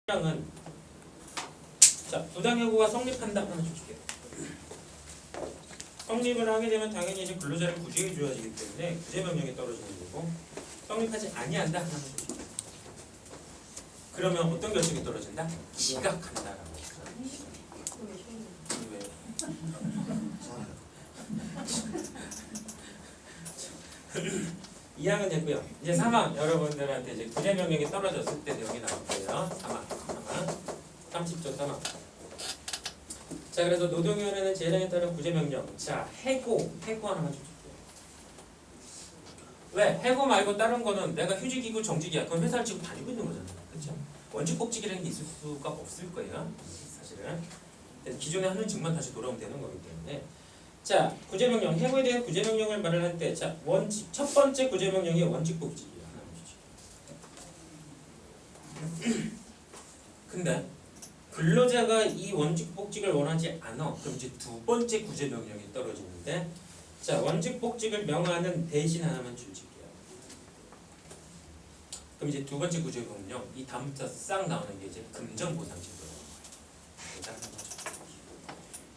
은 자, 부당해고가 성립한다 하면 줄게요. 성립을 하게 되면 당연히 이제 근로자를 구제해 줘야지 때문에 구제 명령이 떨어지는 거고, 성립하지 아니한다 하면 줄게요. 그러면 어떤 결정이 떨어진다? 기각한다라고. 왜? 이항은 됐고요. 이제 3항 여러분들한테 이제 구제 명령이 떨어졌을 때 여기 나올 거예요. 3항 30조 3항. 자, 그래서 노동위원회는 재량에 따른 구제 명령. 자, 해고 하나만 줄게요. 왜? 해고 말고 다른 거는 내가 휴직이고 정직이야. 그럼 회사를 지금 다니고 있는 거잖아요. 그렇죠? 원칙 복직이라는 게 있을 수가 없을 거예요. 사실은. 기존에 하는 직만 다시 돌아오면 되는 거기 때문에. 자, 구제명령, 해고에 대한 구제명령을 말을 할 때, 자, 원칙, 첫 번째 구제명령이 원칙복직이에요. 근데 근로자가 이 원칙복직을 원하지 않아. 그럼 이제 두 번째 구제명령이 떨어지는데, 자, 원칙복직을 명하는 대신 하나만 줄게요. 그럼 이제 두 번째 구제명령, 이 다음부터 싹 나오는 게 이제 금전보상제도예요.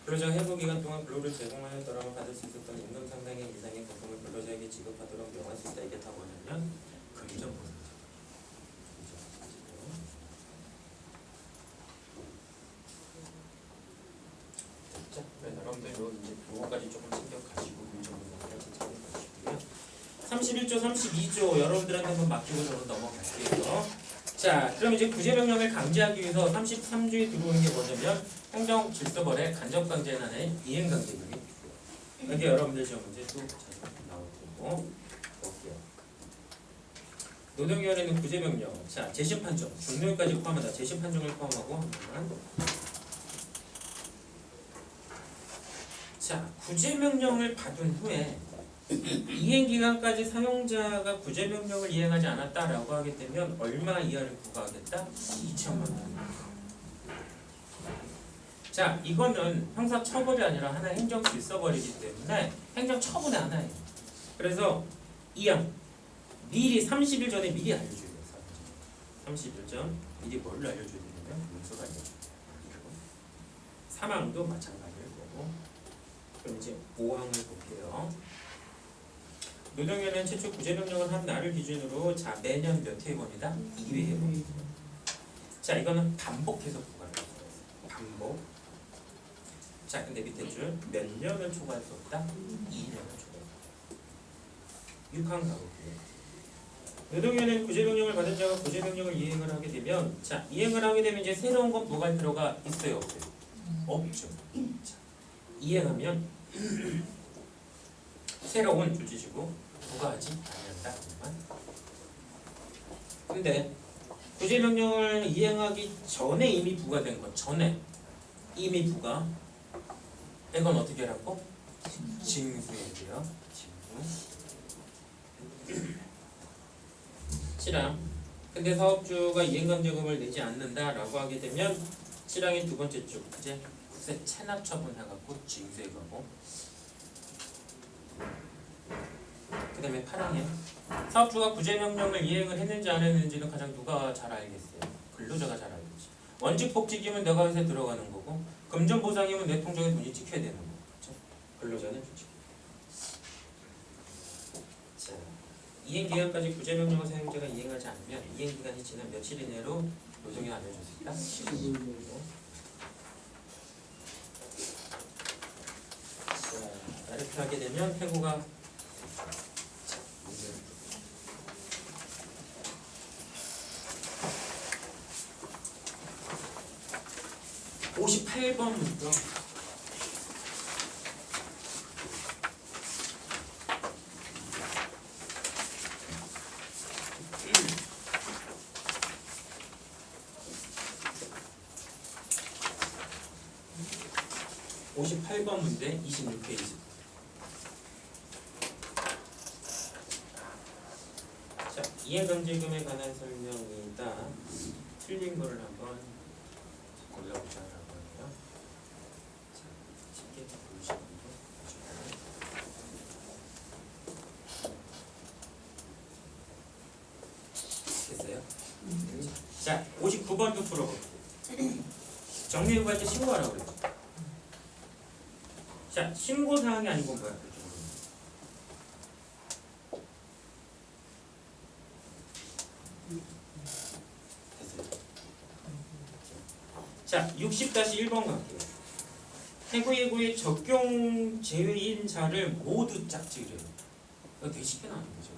근로자가 해고 기간 동안 근로를 제공하였더라면 받을 수 있었던 임금 상당의 이상의 보상을 근로자에게 지급하도록 명할 수 있다. 이게 다 뭐냐면 금전보상제도. 자, 여러분들 이제 요거까지 조금 챙겨가시고 금전보상을 챙겨가시고요. 31조, 32조 여러분들한테 한번 맡기고 저로 넘어갈게요. 자, 그럼 이제 구제명령을 강제하기 위해서 33조에 들어오는 게 뭐냐면 행정질서벌의 간접강제난의 이행강제력이 있고요. 이게 여러분들 시험 문제 또 자주 나올 거고 볼게요. 노동위원회는 구제명령, 자, 재심판정, 종료까지 포함한다. 재심판정을 포함하고 하나만. 자, 구제명령을 받은 후에 이행기간까지 사용자가 구제명령을 이행하지 않았다라고 하게 되면 얼마 이하를 부과하겠다? 2천만 원. 자, 이거는 형사처벌이 아니라 하나의 행정질서벌이기 때문에 행정처분의 하나예요. 그래서 2항 미리 30일 전에 미리 알려줘야 돼요. 30일 전 미리 뭘 알려줘야 되냐면 문서를 알려줘야 돼요. 3항도 마찬가지일 거고. 그럼 이제 5항을 볼게요. 노동위원회는 최초 구제명령을 한 날을 기준으로 자, 매년 몇 회원이다? 2회 회원. 자, 이거는 반복해서 부과를 해요. 반복. 자, 근데 밑에 줄 몇 년을 초과할 수 없다? 2년을 초과할 수 없다. 6항 가볼게요. 노동위원회는 구제명령을 받은 자가 구제명령을 이행을 하게 되면, 자, 이행을 하게 되면 이제 새로운 건 부과할 필요가 있어요, 없어요? 없죠. 자, 이행하면 새로운 줄지시고 부과하지 않는다. 근데 구제명령을 이행하기 전에 이미 부과된 것, 전에 이미 부과. 이건 어떻게 하라고? 징수해야 돼요. 징수. 실항. 근데 사업주가 이행감정금을 내지 않는다라고 하게 되면 실항의 두 번째 쪽, 이제 국세 체납 처분해갖고 징수해 가고. 그 다음에 8항에 사업주가 구제명령을 이행을 했는지 안 했는지는 가장 누가 잘 알겠어요? 근로자가 잘 알겠지. 원칙복직이면 내가 회사에 들어가는 거고, 금전보상이면 내 통장에 돈이 찍혀야 되는 거고, 그렇죠? 근로자는 주식. 자, 이행기간까지 구제명령을 사용자가 이행하지 않으면 이행기간이 지난 며칠 이내로 노동에 알려줄 수 있다? 15일. 자, 이렇게 하게 되면 해고가 58번부터 58번 문제 26페이지. 자, 이행강제금에 관한 설명이다. 틀린 거를 한번 골라보자. 됐어요? 자, 자, 59번도 풀어볼게요. 정리해고 할 때 신고하라고 그랬죠. 자, 신고사항이 아니고 뭐야? 됐어요. 자, 60-1번 갈게요. 해고예고의 적용 제외인 자를 모두 짝지으래요. 이거 되게 쉽게 나오는 거죠.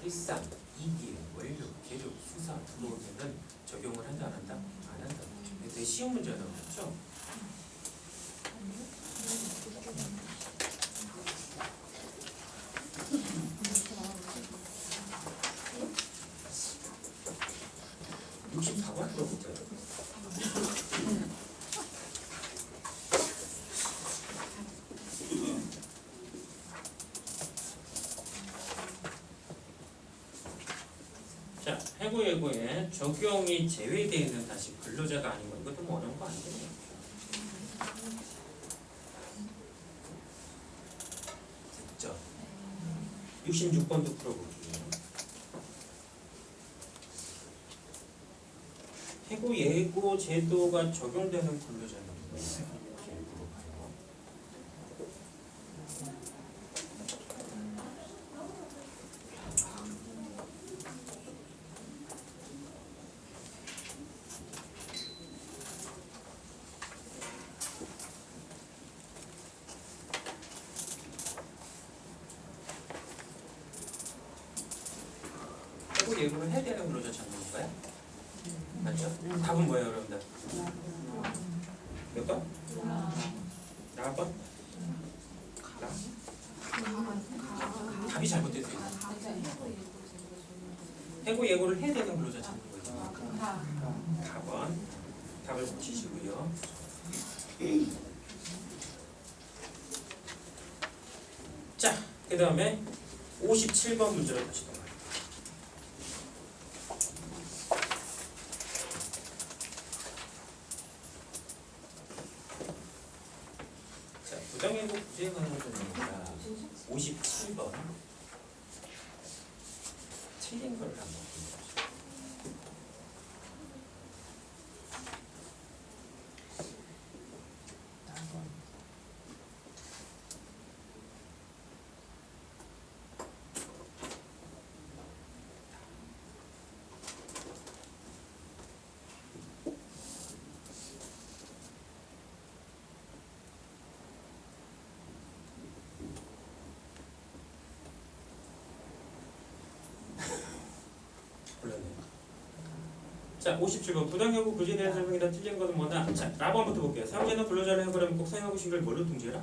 일상, 이기, 원료, 계류, 수사 들어오면은 적용을 한다 안 한다? 안 한다. 되게 쉬운 문제가 나왔죠? (64번) 풀어볼까요? 자, 해고예고에 적용이 제외되어 있는 다시 근로자가 아닌 거 이것도 뭐 어려운 거 아니겠네요. 됐죠? 66번도 풀어볼게요. 해고예고 제도가 적용되는 근로자는 뭐예요? 예고를 해야 되는 근로자 찾는 건가요? 맞죠? 답은 뭐예요, 여러분들? 몇 번? 몇 번? 답이 잘못됐어요. 해고 예고를 해야 되는 근로자 찾는 거죠. 답은 답을 붙이시고요. 자, 그 다음에 57번 문제를 다시 더. 부정예고 부재관을 줍니다. 57번 틀린 걸 한번 보여주세요. 자, 57번 부당예고 부재에 대한 설명이다. 틀린 것은 뭐다? 자, 라번부터 볼게요. 사용자는 근로자를 해고하면 꼭 사용하고 싶은 걸 뭘로 통제해라?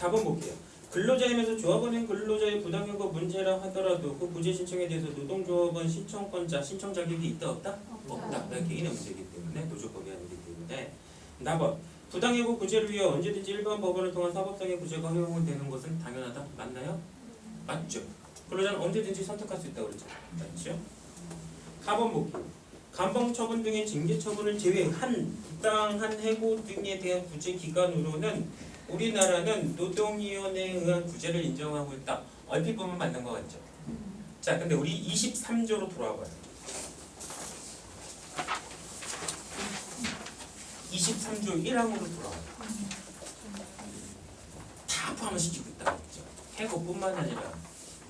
4번 볼게요. 근로자이면서 조합원은 근로자의 부당예고 문제라 하더라도 그 부재 신청에 대해서 노동조합원 신청권자 신청 자격이 있다 없다? 없다. 개인의 문제이기 때문에 노조법이 아니기 때문에. 나번 부당예고 부재를 위해 언제든지 일반 법원을 통한 사법상의 부재가 허용되는 것은 당연하다. 맞나요? 맞죠. 근로자는 언제든지 선택할 수 있다고 그랬죠. 맞죠? 4번 볼게요. 감봉 처분 등의 징계 처분을 제외한 부당한 해고 등에 대한 부재 기간으로는 우리나라는 노동위원회에 의한 구제를 인정하고 있다. 얼핏 보면 맞는 것 같죠? 자, 근데 우리 23조로 돌아와 봐요. 23조 1항으로 돌아와요. 다 포함시키고 있다고 했죠. 해고뿐만 아니라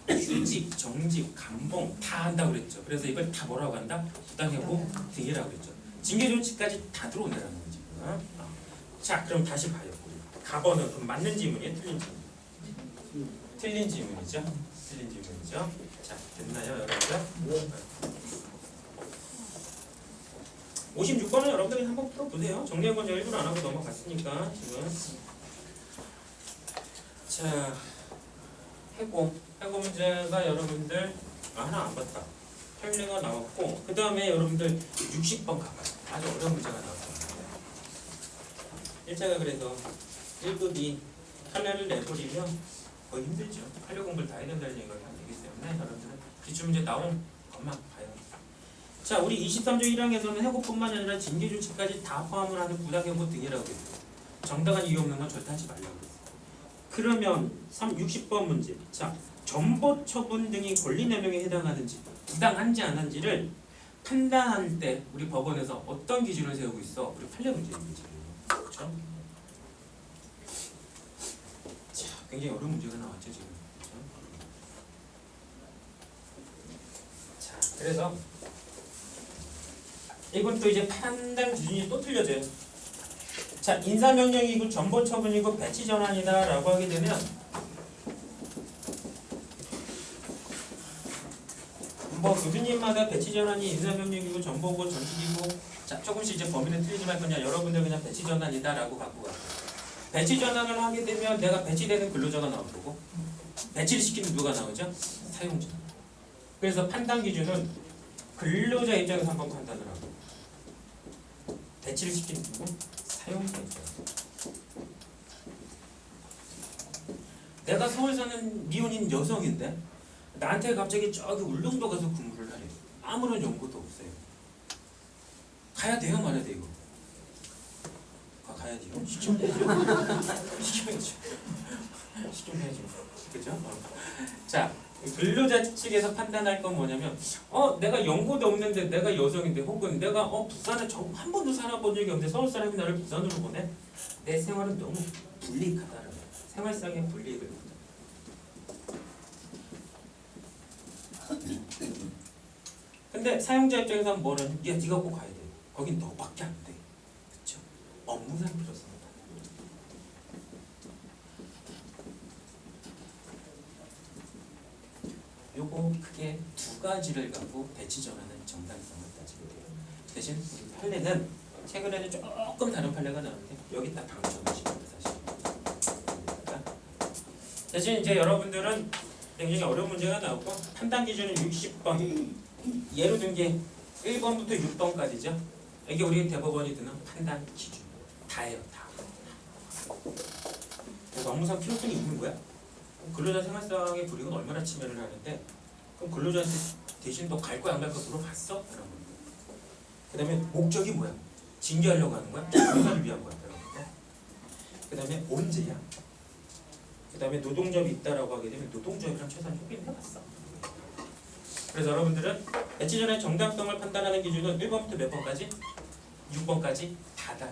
휴직, 정직, 감봉 다 한다고 그랬죠. 그래서 이걸 다 뭐라고 한다? 부당해고 등이라고 그랬죠. 징계 조치까지 다 들어온다는 거지. 자, 그럼 다시 봐요. 우리 4번은 그럼 맞는 질문이에요? 틀린 질문? 틀린 질문이죠. 틀린 질문이죠. 자, 됐나요, 여러분들? 56번은 여러분들이 한번 풀어보세요. 정리한 건 제가 일부러 안 하고 넘어갔으니까 지금. 자, 해고 문제가 여러분들 하나 안 봤다. 편리가 나왔고 그 다음에 여러분들 60번 가봐요. 아주 어려운 문제가 나왔습니다. 1차가 그래서 1급이 판례를 내버리면 거의 힘들죠. 판례 공부를 다 해야 된다는 얘기가 되기 때문에 여러분들은 기출문제 나온 것만 봐요. 자, 우리 23조 1항에서는 해고뿐만 아니라 징계 조치까지 다 포함을 하는 부당해고 등이라고 했어요. 정당한 이유 없는 건 절대 하지 말라고 했어요. 그러면 60번 문제. 자, 전보 처분 등이 권리 남용에 해당하는지 부당한지 안 한지를 판단할 때 우리 법원에서 어떤 기준을 세우고 있어? 우리 판례 문제입니다. 그렇죠? 자, 굉장히 어려운 문제가 나왔죠 지금. 그렇죠? 자, 그래서 이건 또 이제 판단 기준이 또 틀려져요. 자, 인사명령이고 전보처분이고 배치전환이다 라고 하게 되면 뭐 교수님마다 배치전환이 인사명령이고 전보고 전직이고 자, 조금씩 이제 범위는 틀리지만 그냥 여러분들 그냥 배치전환이다 라고 갖고 가요. 배치전환을 하게 되면 내가 배치되는 근로자가 나올 거고 배치를 시키는 누가 나오죠? 사용자. 그래서 판단 기준은 근로자 입장에서 한번 판단을 하고 배치를 시키는 누구? 사용자 입장에서. 내가 서울 사는 미혼인 여성인데 나한테 갑자기 저기 울릉도 가서 근무를 하래. 아무런 연고도 없어요. 가야 돼요, 말아야 돼 이거? 가야 돼요. 시키면 되죠. 시켜야죠. 시키면 되죠. 그죠? 자, 근로자 측에서 판단할 건 뭐냐면 내가 연고도 없는데 내가 여성인데 혹은 내가 부산에 한 번도 살아본 적이 없는데 서울 사람이 나를 부산으로 보내? 내 생활은 너무 불이익하다라는 거야. 생활상의 불이익을 받아. 근데 사용자 입장에서는 뭐는 야 네가 꼭 가야 돼. 거긴 너밖에 안 돼. 그렇죠? 업무상으로서. 요거 크게 두 가지를 갖고 배치전환은 정당성을 따지게 돼요. 대신 우리 판례는 최근에는 조금 다른 판례가 나오는데 여기 딱 방점이시거든요 사실. 대신 이제 여러분들은 굉장히 어려운 문제가 나오고 판단 기준은 60번 예로 든 게 1번부터 6번까지죠. 이게 우리 대법원이 드는 판단 기준 다예요 다. 그래서 업무상 필요성이 있는 거야? 근로자 생활상의 불이익은 얼마나 침해를 하는데 그럼 근로자한테 대신 너 갈 거야 안 갈 거야 물어봤어? 그 다음에 목적이 뭐야? 징계하려고 하는 거야? 변호사를 위한 거야? 그 다음에 언제야? 그 다음에 노동조합이 있다라고 하게 되면 노동조합이랑 최소한 협의를 해봤어. 그래서 여러분들은 배치전의 정당성을 판단하는 기준은 1번부터 몇 번까지? 6번까지 다 달아.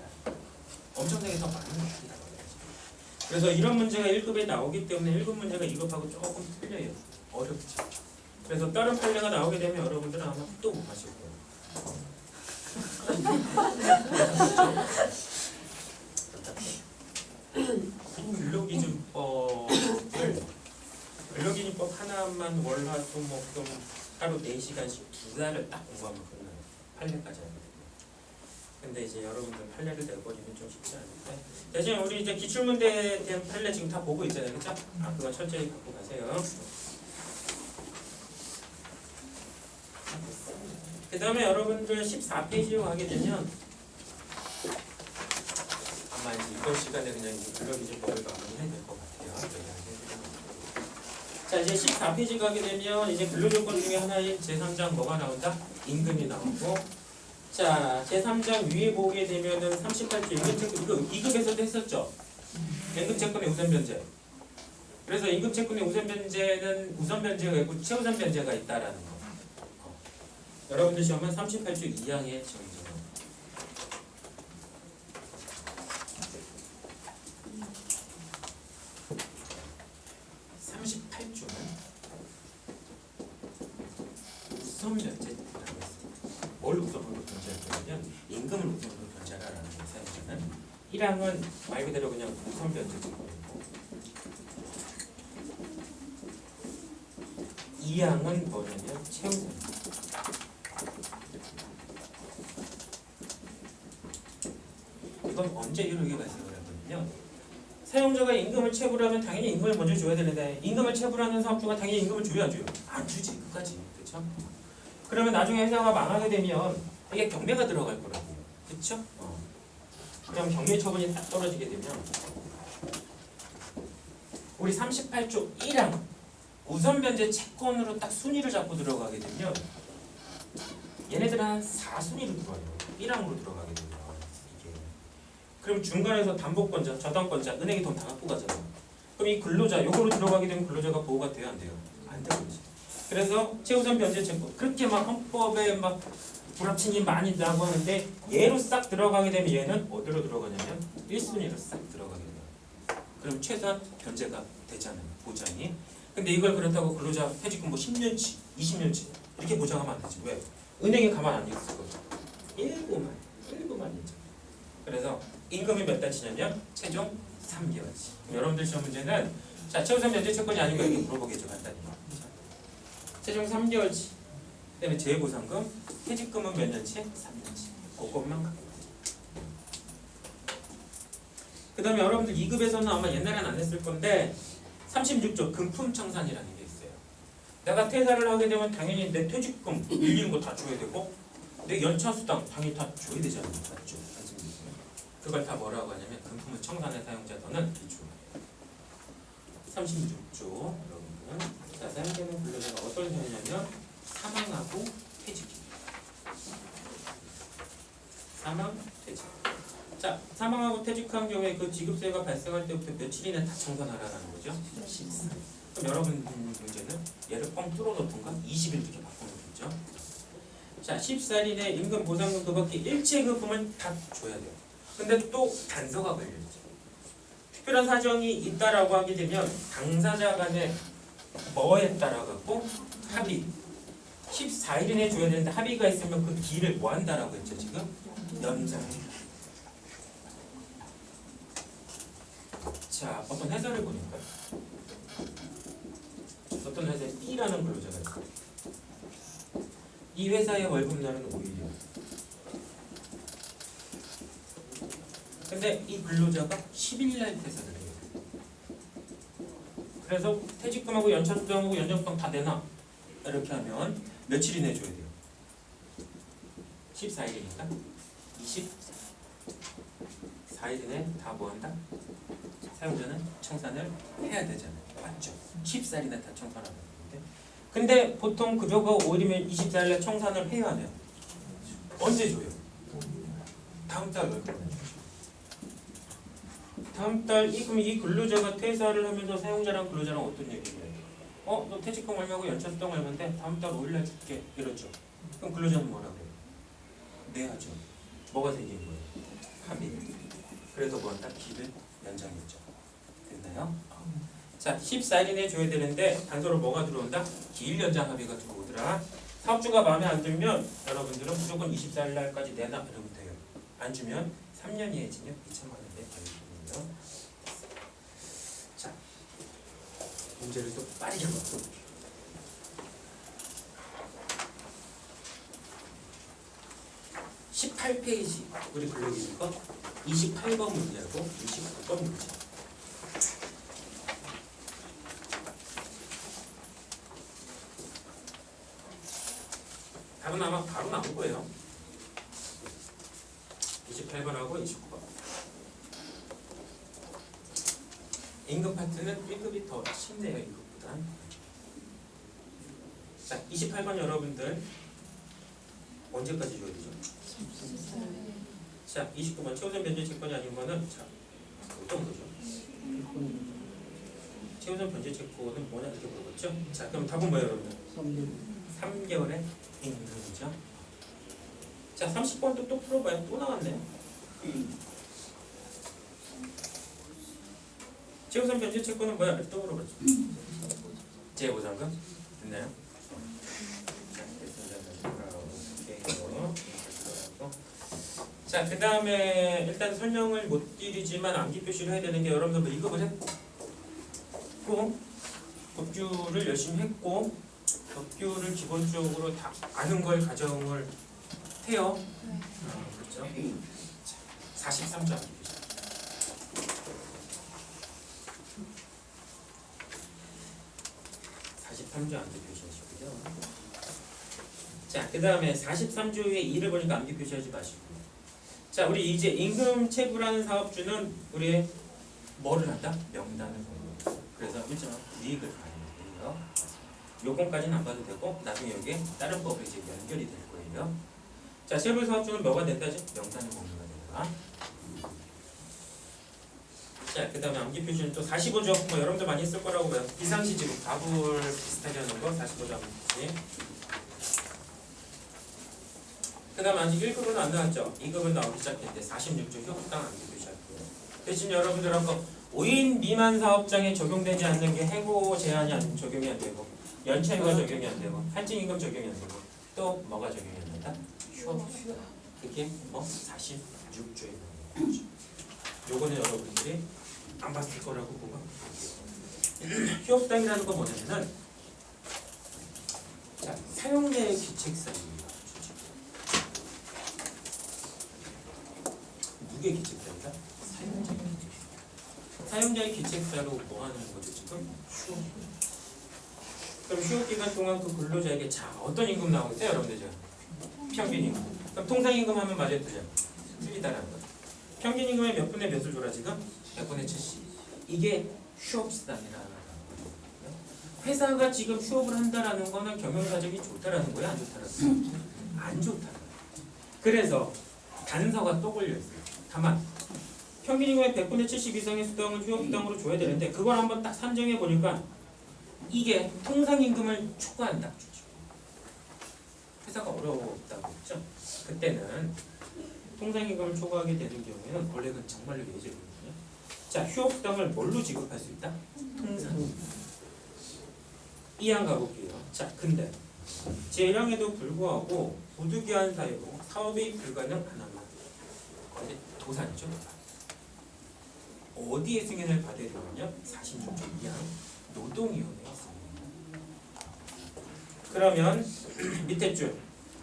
엄청나게 더 많은 문제가 그래서 이런 문제가 1급에 나오기 때문에 1급 문제가 2급하고 조금 틀려요. 어렵죠. 그래서 다른 판례가 나오게 되면 여러분들은 아마 또 못 하실 거예요. 근로기준법 하나만 월화수목금 하루 4시간씩 2달을 딱 공부하면 끝나요. 판례까지 하거든요. 근데 이제 여러분들 판례를 내버리면 좀 쉽지 않은데 대신 우리 이제 기출문제에 대한 판례 지금 다 보고 있잖아요. 그쵸? 그거 철저히 갖고 가세요. 그 다음에 여러분들 14페이지로 가게 되면 아마 이제 이번 시간에 그냥 근로기준법을 마무리해야 될 것 같아요. 자, 이제 14페이지 가게 되면 이제 근로조건 중에 하나인 제3장 뭐가 나온다? 임금이 나오고 자, 제3장 위에 보게 되면은 38조 임금채권 이거 2급에서도 했었죠? 임금채권의 우선변제. 그래서 임금채권의 우선변제는 우선변제가 있고 최우선변제가 있다라는 거. 여러분들 시험은 38조 2항의 정의죠. 38조는 우선변제라고 했습니다. 뭘 우선으로 변제하냐면 임금을 우선으로 변제하라는 사용자는 1항은 말 그대로 그냥 우선변제증권이고 2항은 뭐냐면 최우선. 이건 언제 이루기가 있어요? 사용자가 임금을 체불하면 당연히 임금을 먼저 줘야 되는데 임금을 체불하는 사업주가 당연히 임금을 줘야죠. 안 주지 끝까지. 그렇죠? 그러면 나중에 회사가 망하게 되면 이게 경매가 들어갈 거라고. 그렇죠? 그럼 경매 처분이 딱 떨어지게 되면 우리 38조 1항 우선변제 채권으로 딱 순위를 잡고 들어가게 되면 얘네들은 한 4순위로 들어와요. 1항으로 들어가게 되면 그럼 중간에서 담보권자, 저당권자, 은행이 돈 다 갖고 가잖아. 그럼 이 근로자, 요거로 들어가게 되면 근로자가 보호가 돼요, 안 돼요? 안 되는 거지. 그래서 최우선 변제 채권 그렇게 막 헌법에 막 불합치니 많이 나고 하는데 얘로 싹 들어가게 되면 얘는 어디로 들어가냐면 1순위로 싹 들어가게 돼요. 그럼 최소한 변제가 되잖아요, 보장이. 근데 이걸 그렇다고 근로자 퇴직금 뭐 10년치, 20년치 이렇게 보장하면 안 되지. 왜? 은행에 가만 안 있을 거죠. 일부만 있죠. 그래서 임금이 몇 달치냐면 최종 3개월치. 여러분들 시험 문제는 자 최우선 변제 채권이 아닌 거 이렇게 물어보겠죠, 간단히. 최종 3개월치. 그다음에 재보상금, 퇴직금은 몇 년치? 3년치. 그것만 갖고. 그다음에 여러분들 2급에서는 아마 옛날엔 안 했을 건데 36조 금품청산이라는 게 있어요. 내가 퇴사를 하게 되면 당연히 내 퇴직금 밀리는 거 다 줘야 되고 내 연차수당 당연히 다 줘야 되잖아요. 맞죠? 그걸 다 뭐라고 하냐면 금품을 청산의 사용자들은 기초예요. 36조 여러분들. 자, 사용되는 근로자가 어떤 사유냐면 사망하고 퇴직입니다. 사망, 퇴직. 자, 사망하고 퇴직한 경우에 그 지급세가 발생할 때부터 며칠 이내 다 청산하라는 거죠? 14일. 그럼 여러분 문제는 얘를 뻥 뚫어놓던가 20일 이렇게 바꾸면 되죠? 자, 14일 이내 임금 보상금 그밖에 일체 금품을 다 줘야 돼요. 근데 또 단서가 걸려있죠. 특별한 사정이 있다라고 하게 되면 당사자 간에 뭐에 따라 갖고 합의 14일 이내에 줘야 되는데 합의가 있으면 그 기일을 뭐 한다라고 했죠 지금? 연장해. 자, 어떤 회사를 보니까 어떤 회사에 B라는 근로자가 있어요. 이 회사의 월급날은 5일이에요. 근데 이 근로자가 10일날 퇴사를 해요. 그래서 퇴직금하고 연차수당하고 연장수당 다 내놔. 이렇게 하면 며칠 이내에 줘야 돼요? 14일이니까 24일 이내에 다 뭐한다? 사용자는 청산을 해야 되잖아요. 맞죠? 14일이나 다 청산하는 건데. 근데 보통 급여가 5일이면 24일에 청산을 해야 하네요. 언제 줘요? 다음 달 월급날. 다음 달 그럼 이 근로자가 퇴사를 하면서 사용자랑 근로자랑 어떤 얘기를 해요? 너 퇴직금 얼마고 연차수당 얼마인데 다음 달 5일날 줄게 이러죠. 그럼 근로자는 뭐라 그래요? 내야죠. 뭐가 생긴 거예요? 합의. 그래서 뭐한다? 기를 연장했죠. 됐나요? 자, 14일 이내에 줘야 되는데 단서로 뭐가 들어온다? 기일 연장 합의가 들어오더라. 사업주가 마음에 안 들면 여러분들은 무조건 24일 날까지 내놔 이러면 돼요. 안 주면 3년 이하의 징역 2천만 원에 걸리거든요. 자, 문제를 또 빠르게 볼게요. 18페이지 우리 블록이니까 28번 문제하고 29번 문제. 답은 아마 바로 나올 거예요. 28번하고 29번. 임금 파트는 1급이 더 쉽네요. 1급보다. 자, 28번 여러분들 언제까지 줘야 되죠? 자, 29번 최우선 변제 채권이 아닌 거는 자, 어떤 거죠? 최우선 변제 채권은 뭐냐 이렇게 물어봤죠? 자, 그럼 답은 뭐예요, 여러분들? 3개월의 임금이죠. 자, 30번도 또 풀어봐요. 또 나왔네요. 최우선 변제 채권은 뭐야? 또 물어봤죠. 재보상금 됐나요? 자, 그 다음에 일단 설명을 못 드리지만 암기 표시를 해야 되는 게 여러분들 뭐 이급을 했고 법규를 열심히 했고 법규를 기본적으로 다 아는 걸 가정을 해요. 그렇죠? 자, 43조 암기 표시. 43조 암기 표시하시고요. 자, 그 다음에 43조의 2를 보니까 암기 표시하지 마시고. 자, 우리 이제 임금 체불하는 사업주는 우리 뭐를 한다? 명단을 공부. 그래서 1점 이익을 가는 거예요. 요건까지는 안 봐도 되고 나중에 여기에 다른 법에 이제 연결이 될 거예요. 자, 체불 사업주는 뭐가 된다지? 명단을 공부가 된다. 자, 그 다음에 암기 표시는 또 45죠. 뭐 여러분들 많이 쓸 거라고 봐요. 비상시 지급 답을 비슷하게 하는 거 45죠 암기 표시. 그 다음 아직 1급은 안 나왔죠. 2급은 나오기 시작했는데 46조 휴업당 암기 표시할게요. 대신 여러분들 아까 5인 미만 사업장에 적용되지 않는 게 해고 제한이 적용이 안 되고 연체휴가 적용이 안 되고 할증임금 적용이 안 되고 또 뭐가 적용이 안 된다? 휴업휴가. 그게 뭐 46조에 나오는 거죠. 요거는 여러분들이 안 바뀔 거라고 보고 휴업당이라는 건 뭐냐면은 자, 사용자의 기책사입니다. 누구의 기책사입니다? 사용자의 기책사. 사용자의 기책사로 뭐 하는 거죠 지금? 휴업. 그럼 휴업기간 동안 그 근로자에게 자 어떤 임금 나오겠어요 여러분들? 평균 임금. 그럼 통상 임금 하면 맞아요 틀려? 틀리다라는 거죠. 평균 임금의 몇 분의 몇을 줘라 지금? 100분의 70. 이게 휴업수당이라는 거예요. 회사가 지금 휴업을 한다라는 거는 경영사정이 좋다라는 거야 안 좋다라는 거야? 안 좋다라는 거야. 그래서 단서가 또 걸려 있어요. 다만 평균 임금의 100분의 70 이상의 수당을 휴업수당으로 줘야 되는데 그걸 한번 딱 산정해 보니까 이게 통상임금을 초과한다. 회사가 어려웠다고 했죠. 그때는 통상임금을 초과하게 되는 경우에는 원래는 정말로 예제거든요. 자, 휴업수당을 뭘로 지급할 수 있다? 통상임금. 이항 가볼게요. 자, 근데 재량에도 불구하고 부득이한 사유로 사업이 불가능하나마 어디 도산이죠. 어디에 승인을 받아야 되느냐? 46조 2항 노동위원회에 있습니다. 그러면 밑에 줄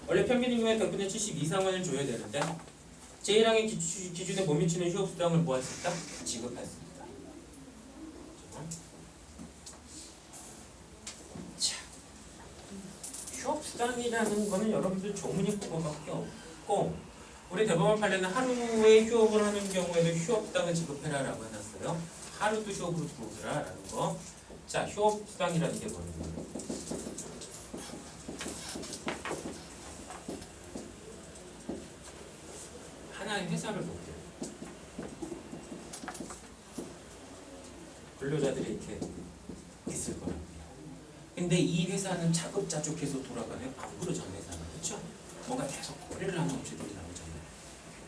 원래 평균임금의 100분의 70 이상을 줘야 되는데 제1항의 기준에 못 미치는 휴업수당을 뭐 할 수 있다? 지급할 수 있다. 자, 휴업수당이라는 거는 여러분들 조문이 그거밖에 없고 우리 대법원 판례는 하루에 휴업을 하는 경우에도 휴업수당을 지급해라 라고 해놨어요. 하루도 휴업으로 들어오더라 라는 거. 자, 휴업수당이라는 게 뭐냐면 하나의 회사를 볼게요. 근로자들이 이렇게 있을 거랍니다. 근데 이 회사는 자급자족해서 돌아가는 안 그러잖아요. 회사는 그렇죠? 뭔가 계속 거래를 하는 업체들이 나오잖아요.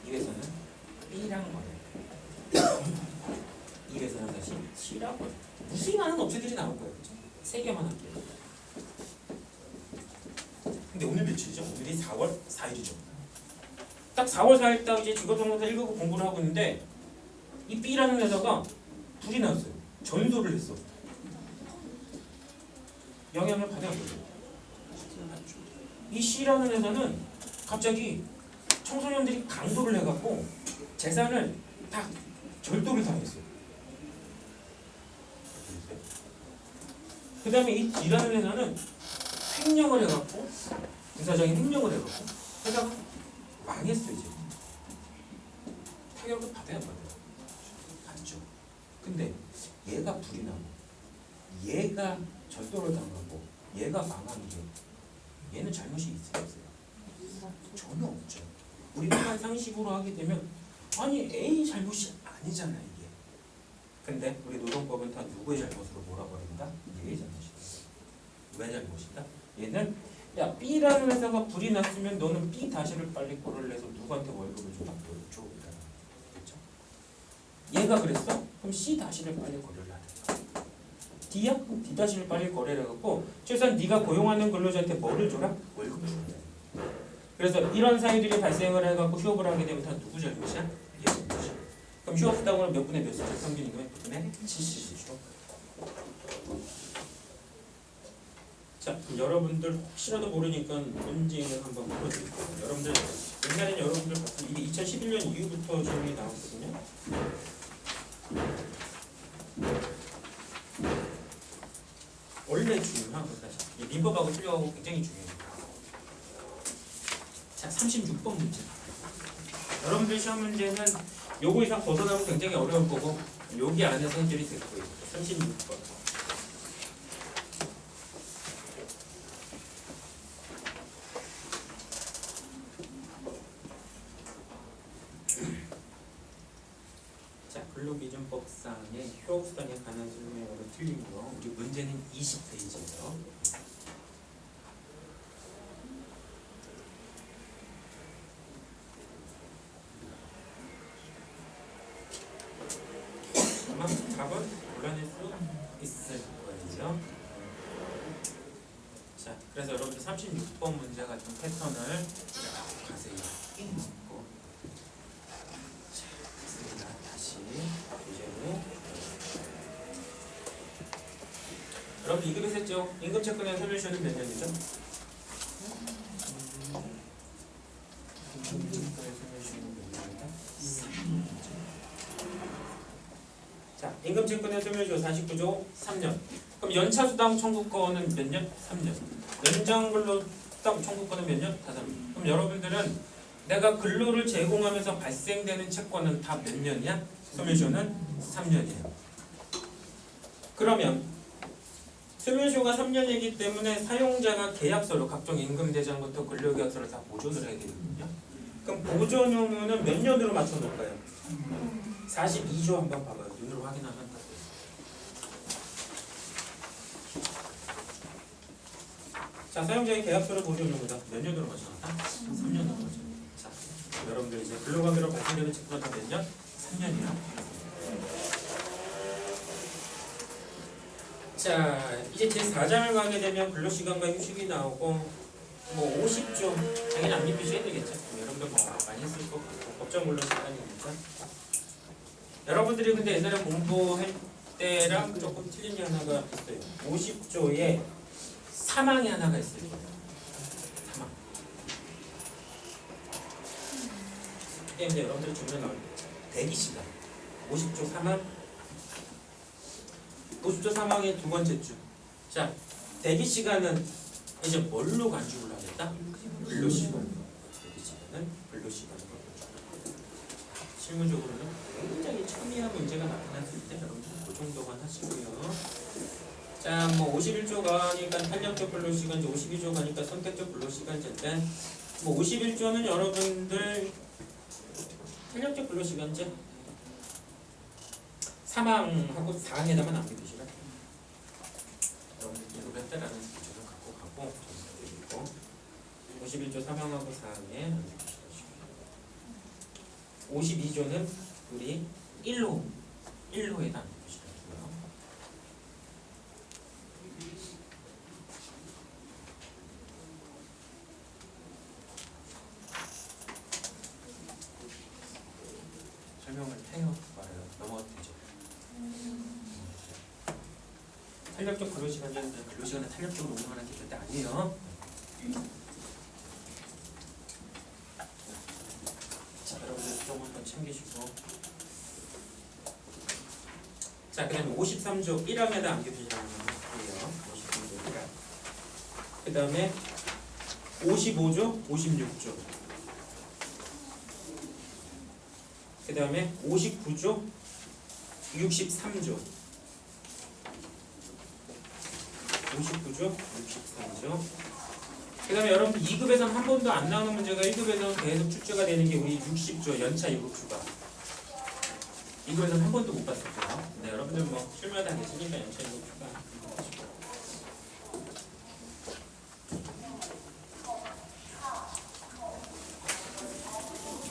이 회사는 B랑 거래. 이 회사는 다시 C랑 거래. 무수히 많은 업체들이 나올 거예요. 그렇죠? 세 개만 할게요. 근데 오늘 며칠이죠? 오늘이 4월 4일이죠. 딱 4월 4일 딱 이제 직업정보사 1급을 공부를 하고 있는데 이 B라는 회사가 불이 났어요. 전도를 했어. 영향을 받아야 돼요. 이 C라는 회사는 갑자기 청소년들이 강도를 해갖고 재산을 다 절도를 당했어요. 그 다음에 이 D라는 회사는 횡령을 해갖고 부사장이 횡령을 해갖고 회사가 망했어 이제. 타격을 받아야 받아요. 맞죠? 근데 얘가 불이 나고 얘가 절도를 당하고 얘가 망한 게 얘는 잘못이 있어요? 없어요? 전혀 없죠. 우리 일반 상식으로 하게 되면 아니 A 잘못이 아니잖아 이게. 근데 우리 노동법은 다 누구의 잘못으로 몰아버린다? 얘의 잘못이다. 왜 잘못이다? 얘는 야 B라는 회사가 불이 났으면 너는 B 다시를 빨리 거래를 내서 누구한테 월급을 줘라? 너를 줘. 그렇죠? 얘가 그랬어? 그럼 C 다시를 빨리 거래를 하든가. D야? 그럼 D 다시를 빨리 거래를 해갖고 최소한 네가 고용하는 근로자한테 뭐를 줘라? 월급을 줘라. 그래서 이런 사유들이 발생을 해갖고 휴업을 하게 되면 다 누구 잘못이야? 얘 잘못이야. 그럼 휴업수당으로 몇 분의 몇이죠? 평균 임금의 100분의 70이죠. 자, 여러분들 혹시라도 모르니까 문제는 한번 풀어드릴게요. 여러분들 옛날에는 여러분들 봤던 이게 2011년 이후부터 적용이 나왔거든요. 원래 중요한 건 사실 민법하고 틀려하고 굉장히 중요해요. 자, 36번 문제. 여러분들 시험 문제는 요거 이상 벗어나면 굉장히 어려울 거고 여기 안에서 해결이 될 거예요. 36번. 자, 근로기준법상 사항에 관한 설명으로 틀린 거. 우리 문제는 20페이지예요. 아마 답은 골라낼 수 있을 거예요. 자, 그래서 여러분들 36번 문제 같은 패턴을 가세요. 자, 됐습니다. 다시 이제는 여러분 2급에서 했죠? 임금채권의 소멸시효는 몇 년이죠? 임금채권의 소멸시효는 몇 년이다? 3년이죠. 자, 임금채권의 소멸시효 49조 3년. 그럼 연차수당 청구권은 몇 년? 3년. 연장근로수당 청구권은 몇 년? 5년. 그럼 여러분들은 내가 근로를 제공하면서 발생되는 채권은 다 몇 년이야? 소멸시효는 3년이에요. 그러면 소멸시효가 3년이기 때문에 사용자가 계약서로 각종 임금대장부터 근로계약서를 다 보존을 해야 되거든요. 그럼 보존 의무는 몇 년으로 맞춰놓을까요? 42조 한번 봐봐요. 눈으로 확인하면 다 돼요. 자, 사용자의 계약서를 보존 의무다. 몇 년으로 맞춰놨다? 3년으로 맞춰놨다. 자, 여러분들 이제 근로관계로 발생되는 채권은 다 몇 년? 3년이야. 자, 이제 제4장을 가게 되면 근로시간과 휴식이 나오고 뭐 50조 당연히 안 입히셔야 되겠죠. 여러분들 뭐 많이 했을 것 같고 법정 근로시간이니까. 여러분들이 근데 옛날에 공부할 때랑 조금 틀린 게 하나가 있어요. 50조에 사망이 하나가 있을 거예요. 사망. 그게 이제 여러분들 주변에 나올 대기시간 50조 사망 50조 사망의 두 번째 주. 자, 대기시간은 이제 뭘로 간주를 하겠다? 근로시간. 대기시간은 근로시간으로 간주를. 실무적으로는 굉장히 첨예한 문제가 나타났을 때 여러분들 그 정도만 하시고요. 자, 뭐 51조 가니까 탄력적 근로시간제, 52조 가니까 선택적 근로시간제인데 뭐 51조는 여러분들 탄력적 근로시간제 사망하고 사항에다만 남겨두시라. 여러분들 기록을 했다라는 기준을 갖고 가고 점수드리고 51조 사망하고 사항에 남겨두시라. 52조는 우리 1호에다 남겨두시라고요. 설명을 해요. 말해요. 넘어가도 되죠. 탄력적 근로시간제는 근로시간을 탄력적으로 운영하는 게 절대 아니에요. 자, 여러분들 좀 한번 챙기시고. 자, 그 다음에 53조 1항에다 남겨주시라는 거예요. 53조 1항. 그 다음에 55조, 56조. 그 다음에 59조, 63조. 59조, 63조. 그 다음에 여러분들 2급에서는 한 번도 안 나오는 문제가 1급에서는 계속 출제가 되는 게 우리 60조 연차 요구 추가. 2급에서는 한 번도 못 봤을 거예요. 네, 여러분들 뭐 실무하다 계시니까 연차 요구 추가.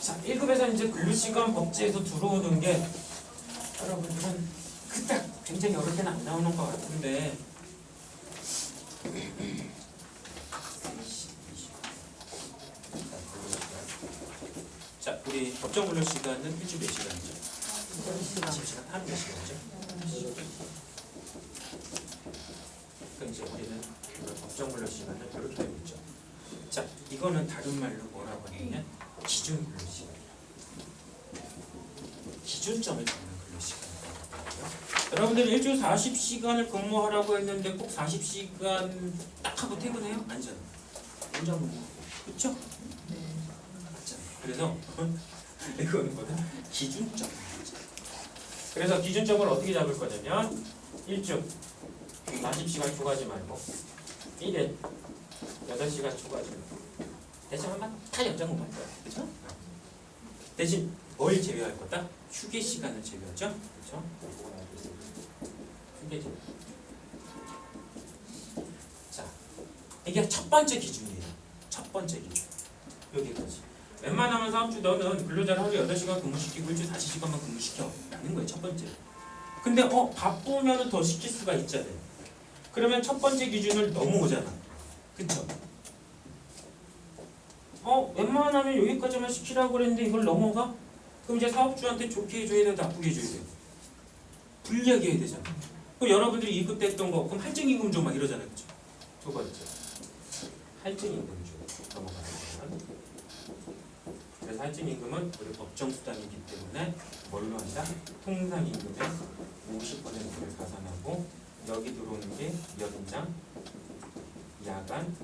자, 1급에서 이제 근로시간 법제에서 들어오는 게 여러분들은 그닥 굉장히 어릴 때는 안 나오는 것 같은데 자, 우리 법정 근로 시간은 일주 몇 시간이죠? 20시간. 하루 몇 시간이죠? 그럼 이제 우리는 법정 근로 시간을 이렇게 알고 있죠. 자, 이거는 다른 말로 뭐라고 하냐면 기준 근로 시간. 기준점을 잡는 근로 시간이라고. 여러분들 일주 40시간을 근무하라고 했는데 꼭 40시간 딱 하고 퇴근해요? 아니잖아. 연장 근무. 그렇죠? 그래서 이거는 뭐다? 기준점. 그래서 기준점을 어떻게 잡을 거냐면 1주 40시간 추가하지 말고 1일 8시간 추가하지 말고 대신 한번 다 연장근무할 거야. 그렇죠? 대신 뭘 제외할 거다? 휴게 시간을 제외하죠. 그렇죠? 휴게지. 자, 이게 첫 번째 기준이에요. 첫 번째 기준. 여기까지. 웬만하면 사업주 너는 근로자를 하루 8시간 근무시키고 일주일 40시간만 근무시켜. 라는 거예요. 첫 번째. 근데 바쁘면 더 시킬 수가 있잖아요. 그러면 첫 번째 기준을 넘어오잖아. 그쵸? 웬만하면 여기까지만 시키라고 그랬는데 이걸 넘어가? 그럼 이제 사업주한테 좋게 해줘야 돼, 나쁘게 해줘야 돼? 불리하게 해야 되잖아. 그럼 여러분들이 이급됐던 거, 그럼 할증임금조 막 이러잖아요. 그쵸? 두 번째. 할증임금조 넘어가는 거야. 그래서 할증임금은 우리 법정수당이기 때문에 뭘로 한다? 통상임금의 50%를 가산하고 여기 들어오는 게 연장, 야간,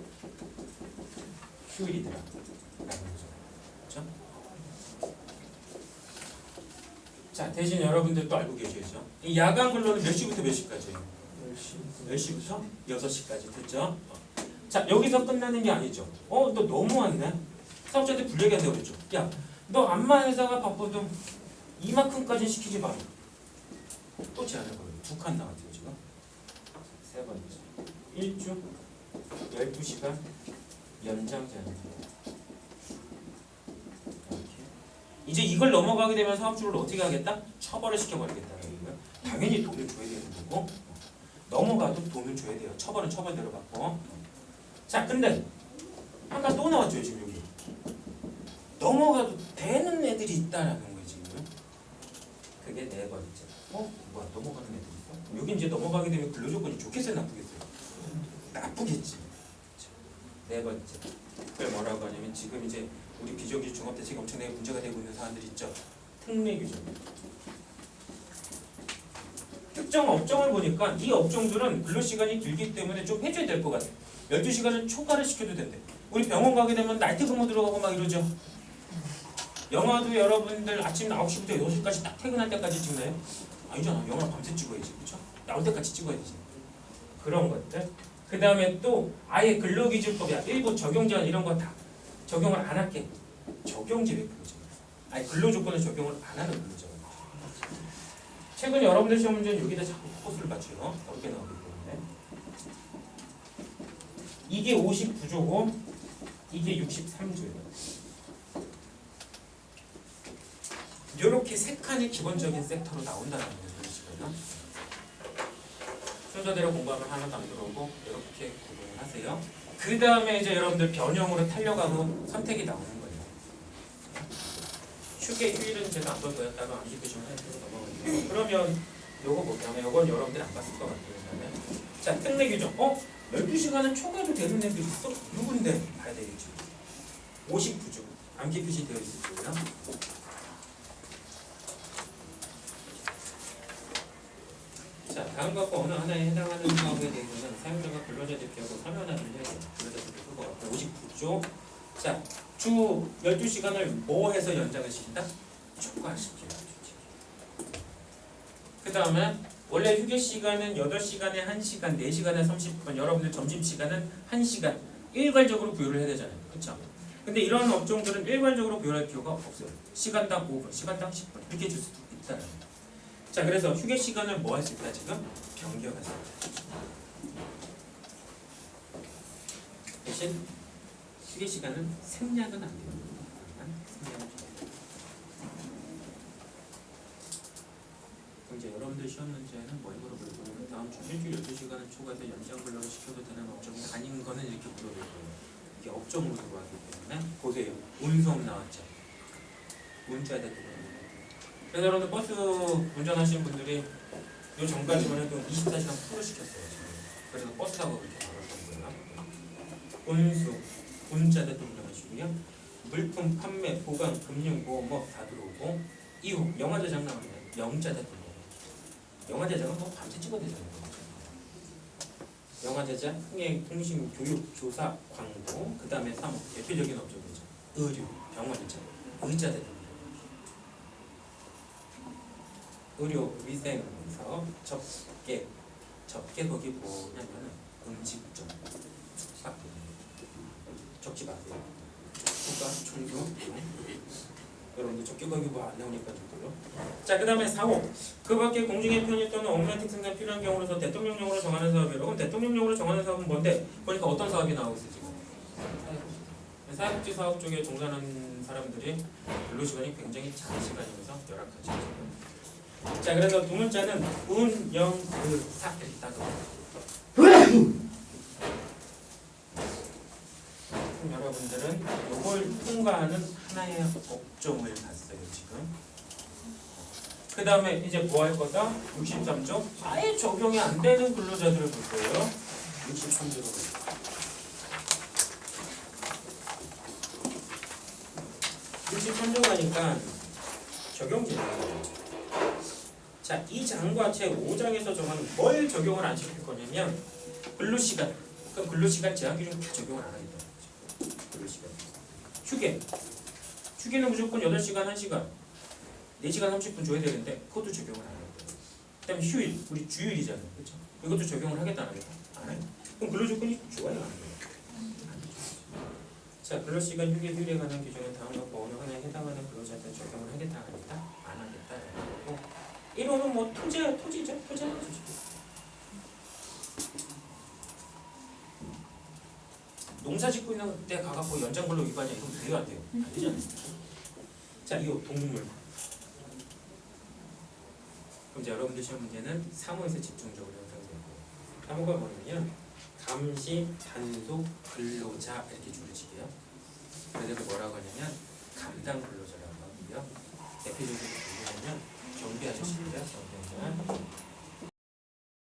휴일이더라 라는 거죠. 그렇죠? 자, 대신 여러분들 또 알고 계셔야죠. 이 야간 근로는 몇 시부터 몇 시까지예요? 10시부터 6시까지. 됐죠? 자, 여기서 끝나는 게 아니죠. 너 너무하네. 사업자한테 불리하게 한다고 그랬죠. 야, 너 암만 회사가 바빠도 이만큼까지 시키지 마. 또 제안을 걸어요. 2칸 나왔죠 지금. 세 번째. 1주 12시간 연장 제한입니다. 이제 이걸 넘어가게 되면 사업주를 어떻게 하겠다? 처벌을 시켜버리겠다는 거예요. 당연히 돈을 줘야 되는 거고 넘어가도 돈을 줘야 돼요. 처벌은 처벌대로 받고. 자, 근데 아까 또 나왔죠 지금 여기. 넘어가도 되는 애들이 있다라는 거예요 지금. 그게 네 번째. 뭐야 넘어가는 애들이 있어? 여기 이제 넘어가게 되면 근로조건이 좋겠어요, 나쁘겠어요? 나쁘겠지. 네 번째. 그걸 뭐라고 하냐면 지금 이제 우리 비정규직 종합대책이 엄청나게 문제가 되고 있는 사람들 있죠. 특례 규정. 특정 업종을 보니까 이 업종들은 근로시간이 길기 때문에 좀 해줘야 될 것 같아. 12시간을 초과를 시켜도 된대. 우리 병원 가게 되면 나이트 근무 들어가고 막 이러죠. 영화도 여러분들 아침 9시부터 6시까지 딱 퇴근할 때까지 찍나요? 아니잖아. 영화 밤새 찍어야지. 그렇죠? 나올 때까지 찍어야 되지. 그런 것들. 그 다음에 또 아예 근로기준법이야. 일부 적용제한 이런 거 다 적용을 안 할게. 적용제외 근로자. 아예 근로조건을 적용을 안 하는 근로자. 최근 여러분들 시험 문제는 여기다 자꾸 포커스를 맞춰요. 어렵게 나오기 때문에. 이게 59조고 이게 63조예요. 이렇게 세 칸이 기본적인 섹터로 나온다는 거예요. 순서대로 공부하면 하나도 안 들어오고 이렇게 구분을 하세요. 그 다음에 이제 여러분들 변형으로 탄력하고 선택이 나오는 거예요. 휴게 휴일은 제가 안 볼 거예요. 따로 암기표시만 해주고 넘어가요. 그러면 요거 뭐냐면 요건 여러분들이 안 봤을 것 같아요. 자, 특례 규정. 12시간은 초과도 되는 애들 있어? 누군데? 봐야 되겠지. 59조. 암기표시 되어 있을 거예요. 자, 다음과 어느 하나에 해당하는 사업에 대해서는 사용자가 근로자 대표하고 서면화를 해야 돼요. 근로자 대표 그거 59조. 자, 주 12시간을 뭐 해서 연장을 시킨다? 초과시켜요. 그 다음에 원래 휴게 시간은 8시간에 1시간, 4시간에 30분, 여러분들 점심시간은 1시간 일괄적으로 부여를 해야 되잖아요. 그렇죠? 근데 이런 업종들은 일괄적으로 부여할 필요가 없어요. 시간당 5분, 시간당 10분 이렇게 줄 수도 있다는 거예요. 자, 그래서 휴게 시간을 뭐 할 수 있다 지금? 변경할 수 있다. 대신 휴게 시간은 생략은 안 돼요. 생략은 그럼 이제 여러분들 시험 문제는 뭐 이거로 물어볼 거예요. 다음 주 일주일 12시간을 초과해서 연장 근로를 시켜도 되는 업종이 아닌 거는 이렇게 물어볼 거예요. 이게 업종으로 들어가기 때문에 보세요. 운송 나왔죠. 문자에 들어가요. 그래서 여러분들 버스 운전하시는 분들이 요 전까지만 해도 24시간 풀을 시켰어요. 지금. 그래서 버스 타고 그렇게 나갔던 거예요. 운수, 운자대 운전하시고요. 물품 판매, 보관, 금융, 보험업 다 들어오고 이후 영화 제작 나오면 영자대 들어오고 영화 제작은 뭐 밤새 찍어야 되잖아요. 영화 제작, 흥행, 통신, 교육, 조사, 광고, 그 다음에 사업 대표적인 업종이죠. 의류, 병원이죠. 의자대 의료, 위생 사업, 접객 거기 뭐냐면은 음식점, 숙박 적지 마세요. 휴가, 총교, 여러분들 적격하기 뭐 안 나오니까 누구요? 자, 그 다음에 4호. 그 밖에 공중의 편의 또는 업무나 특성상 필요한 경우로서 대통령령으로 정하는 사업이라고. 그럼 대통령령으로 정하는 사업은 뭔데? 보니까 어떤 사업이 나오고 있어 지금? 사회복지 사업 쪽에 종사하는 사람들이 근로시간이 굉장히 장시간이면서 열악하죠. 자, 그래서 두 문자는 운영의사 이렇게 따져. 여러분들은 이걸 통과하는 하나의 업종을 봤어요 지금. 그 다음에 이제 뭐 할 거다? 63조 아예 적용이 안 되는 근로자들을 볼 거예요. 63조로. 63조 가니까 적용제도. 자, 이 장과 제5장에서 정하는 뭘 적용을 안 시킬 거냐면 근로시간. 그럼 근로시간 제한 기준 다 적용을 안 하겠다. 근로시간. 휴게. 휴게는 무조건 8시간 1시간 4시간 30분 줘야 되는데 그것도 적용을 안 하겠다. 그 다음에 휴일. 우리 주일이잖아요. 그렇죠? 이것도 적용을 하겠다 안 하겠다? 안 해요. 그럼 근로조건이 좋아요 안 해요? 자, 근로시간 휴일에 관한 규정은 다음과 어느 하나에 해당하는 근로자한테 적용을 하겠다 안 하겠다? 안 하겠다라는 거고 1호는 뭐 토지죠? 토지하는 거죠. 농사 짓고 있는 때 가갖고 연장근로 위반이야. 이건 돼요 안 돼요? 안 되잖아요. 자, 이거 동물. 그럼 이제 여러분들 시험 문제는 3호에서 집중적으로 형성되고 3호가 뭐냐면 감시, 단속, 근로자 이렇게 줄여지게요. 그래서 뭐라고 하냐면 감당 근로자라고 하고요. 대표적으로 보면 경비 아저씨입니다. 경비 아저씨.